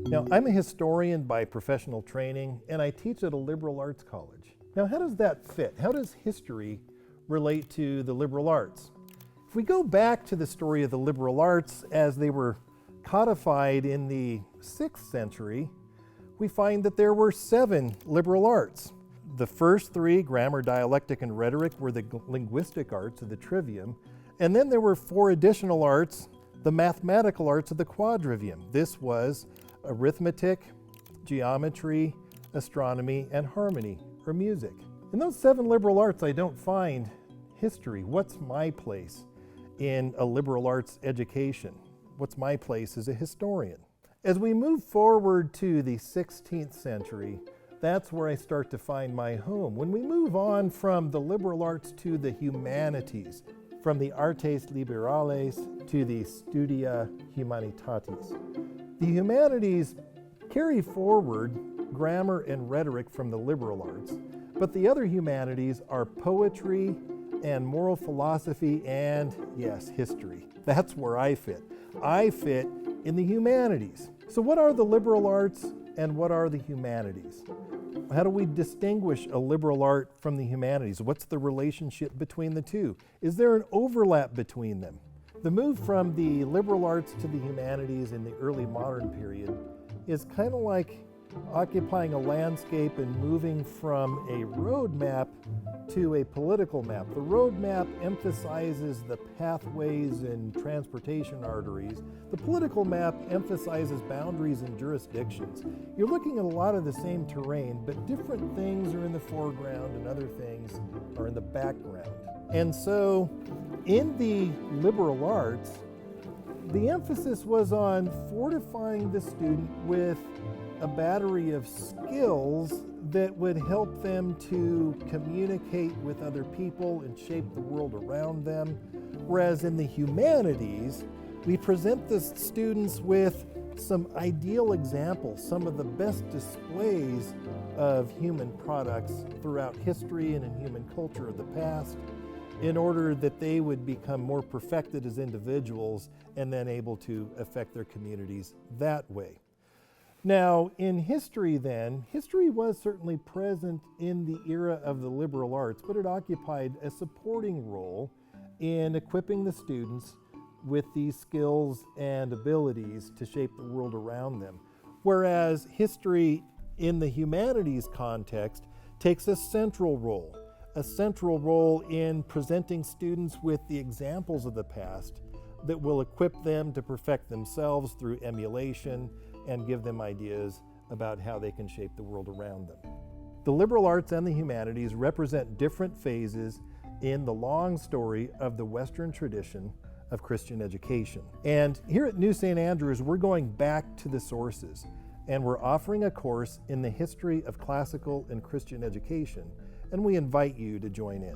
Now, I'm a historian by professional training, and I teach at a liberal arts college. Now, how does that fit? How does history relate to the liberal arts? If we go back to the story of the liberal arts as they were codified in the 6th century, we find that there were 7 liberal arts. The first 3, grammar, dialectic, and rhetoric, were the linguistic arts of the trivium, and then there were 4 additional arts, the mathematical arts of the quadrivium. This was arithmetic, geometry, astronomy, and harmony, or music. In those 7 liberal arts, I don't find history. What's my place in a liberal arts education? What's my place as a historian? As we move forward to the 16th century, that's where I start to find my home. When we move on from the liberal arts to the humanities, from the artes liberales to the studia humanitatis. The humanities carry forward grammar and rhetoric from the liberal arts, but the other humanities are poetry and moral philosophy and, yes, history. That's where I fit. I fit in the humanities. So what are the liberal arts and what are the humanities? How do we distinguish a liberal art from the humanities? What's the relationship between the two? Is there an overlap between them? The move from the liberal arts to the humanities in the early modern period is kind of like occupying a landscape and moving from a road map to a political map. The road map emphasizes the pathways and transportation arteries. The political map emphasizes boundaries and jurisdictions. You're looking at a lot of the same terrain, but different things are in the foreground and other things are in the background. And so in the liberal arts, the emphasis was on fortifying the student with a battery of skills that would help them to communicate with other people and shape the world around them. Whereas in the humanities, we present the students with some ideal examples, some of the best displays of human products throughout history and in human culture of the past, in order that they would become more perfected as individuals and then able to affect their communities that way. Now, in history then, history was certainly present in the era of the liberal arts, but it occupied a supporting role in equipping the students with these skills and abilities to shape the world around them. Whereas history in the humanities context takes a central role in presenting students with the examples of the past that will equip them to perfect themselves through emulation and give them ideas about how they can shape the world around them. The liberal arts and the humanities represent different phases in the long story of the Western tradition of Christian education. And here at New St. Andrews, we're going back to the sources, and we're offering a course in the history of classical and Christian education, and we invite you to join in.